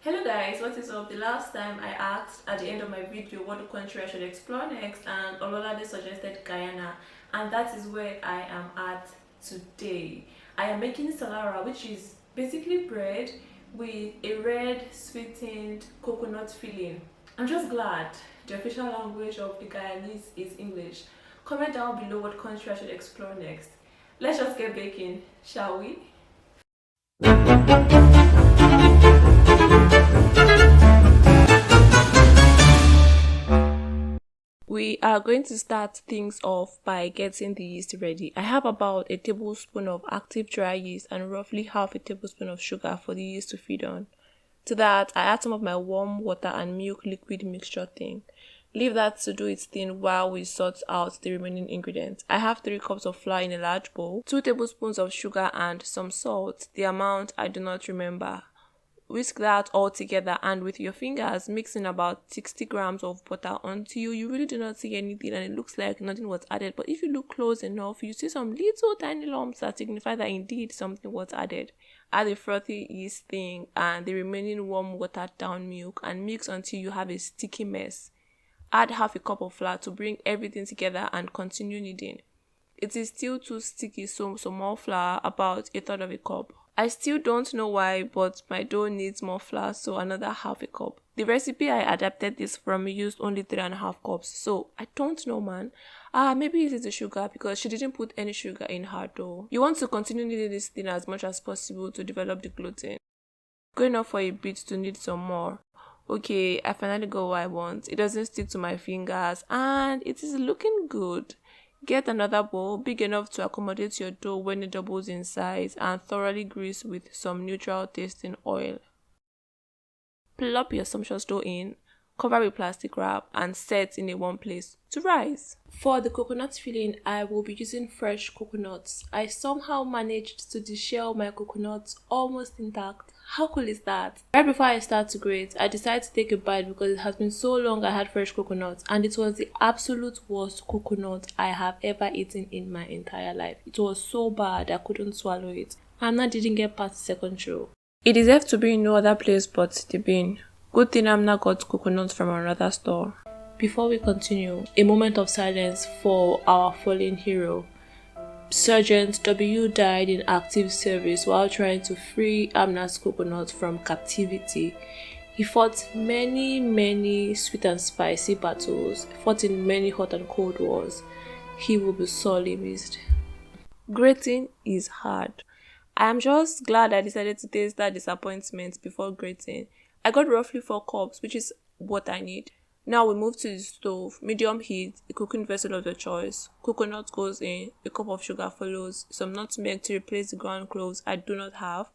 Hello guys, what is up? The last time I asked at the end of my video what the country I should explore next, and Ololade suggested Guyana, and that is where I am at today. I am making Salara, which is basically bread with a red sweetened coconut filling. I'm just glad the official language of the Guyanese is English. Comment down below what country I should explore next. Let's just get baking, shall we? We are going to start things off by getting the yeast ready. I have about a tablespoon of active dry yeast and roughly half a tablespoon of sugar for the yeast to feed on. To that, I add some of my warm water and milk liquid mixture thing. Leave that to do its thing while we sort out the remaining ingredients. I have 3 cups of flour in a large bowl, 2 tablespoons of sugar and some salt. The amount I do not remember. Whisk that all together and with your fingers mix in about 60 grams of butter until you really do not see anything and it looks like nothing was added. But if you look close enough, you see some little tiny lumps that signify that indeed something was added. Add the frothy yeast thing and the remaining warm watered down milk and mix until you have a sticky mess. Add half a cup of flour to bring everything together and continue kneading. It is still too sticky, so some more flour, about a third of a cup. I still don't know why, but my dough needs more flour, so another half a cup. The recipe I adapted this from used only 3.5 cups, so I don't know, man. Maybe it is the sugar because she didn't put any sugar in her dough. You want to continue kneading this thing as much as possible to develop the gluten. Going off for a bit to knead some more. Okay, I finally got what I want. It doesn't stick to my fingers and it is looking good. Get another bowl big enough to accommodate your dough when it doubles in size and thoroughly grease with some neutral tasting oil. Plop your sumptuous dough in, cover with plastic wrap and set in a warm place to rise. For the coconut filling, I will be using fresh coconuts. I somehow managed to deshell my coconuts almost intact. How cool is that? Right before I start to grate, I decided to take a bite because it has been so long I had fresh coconuts and it was the absolute worst coconut I have ever eaten in my entire life. It was so bad I couldn't swallow it. Amna didn't get past the second row. It deserved to be in no other place but the bin. Good thing Amna got coconuts from another store. Before we continue, a moment of silence for our fallen hero. Sergeant W died in active service while trying to free Amna's coconut from captivity. He fought many sweet and spicy battles, fought in many hot and cold wars. He will be sorely missed. Grating is hard. I am just glad I decided to taste that disappointment before grating. I got roughly 4 cups, which is what I need. Now we move to the stove, medium heat, a cooking vessel of your choice. Coconut goes in, a cup of sugar follows, some nutmeg to replace the ground cloves I do not have,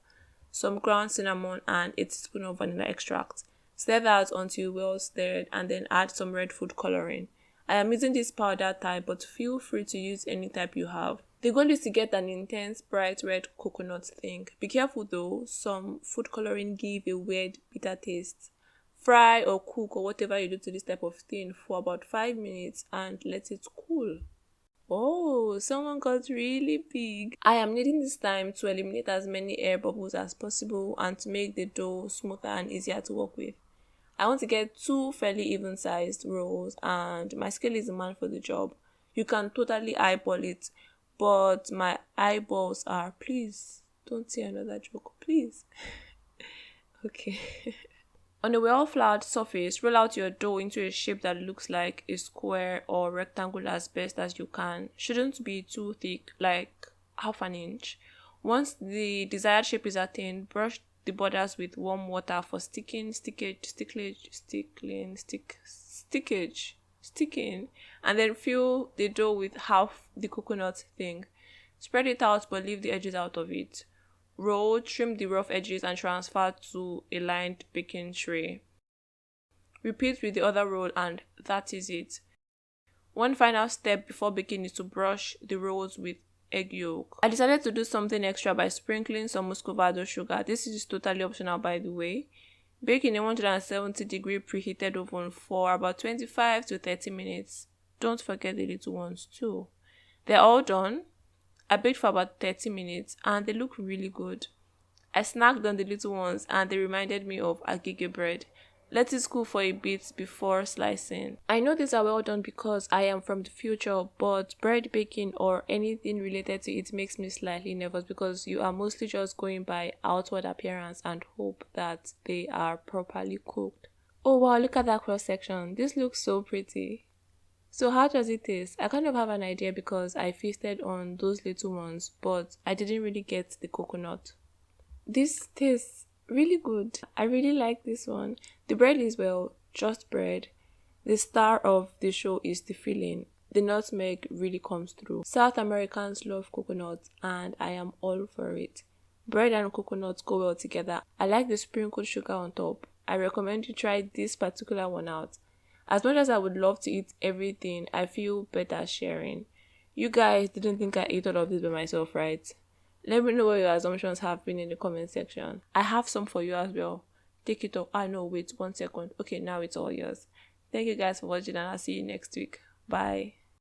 some ground cinnamon and a teaspoon of vanilla extract. Stir that until well stirred and then add some red food coloring. I am using this powder type but feel free to use any type you have. The goal is to get an intense bright red coconut thing. Be careful though, some food coloring give a weird bitter taste. Fry or cook or whatever you do to this type of thing for about 5 minutes and let it cool. Oh, someone got really big. I am kneading this time to eliminate as many air bubbles as possible and to make the dough smoother and easier to work with. I want to get 2 fairly even sized rolls and my scale is the man for the job. You can totally eyeball it, but my eyeballs are, please don't say another joke, please. Okay. On a well-floured surface, roll out your dough into a shape that looks like a square or rectangle as best as you can. Shouldn't be too thick, like half an inch. Once the desired shape is attained, brush the borders with warm water for sticking, and then fill the dough with half the coconut thing. Spread it out but leave the edges out of it. Roll, trim the rough edges and transfer to a lined baking tray. Repeat with the other roll and that is it. One final step before baking is to brush the rolls with egg yolk. I decided to do something extra by sprinkling some muscovado sugar. This is totally optional by the way. Bake in a 170-degree preheated oven for about 25 to 30 minutes. Don't forget the little ones too. They're all done. I baked for about 30 minutes and they look really good. I snacked on the little ones and they reminded me of agege bread. Let it cool for a bit before slicing. I know these are well done because I am from the future, but bread baking or anything related to it makes me slightly nervous because you are mostly just going by outward appearance and hope that they are properly cooked. Oh wow, look at that cross section. This looks so pretty. So how does it taste? I kind of have an idea because I feasted on those little ones, but I didn't really get the coconut. This tastes really good. I really like this one. The bread is, well, just bread. The star of the show is the filling. The nutmeg really comes through. South Americans love coconut and I am all for it. Bread and coconut go well together. I like the sprinkled sugar on top. I recommend you try this particular one out. As much as I would love to eat everything, I feel better sharing. You guys didn't think I ate all of this by myself, right? Let me know what your assumptions have been in the comment section. I have some for you as well. Take it off. No, wait 1 second. Okay, now it's all yours. Thank you guys for watching and I'll see you next week. Bye.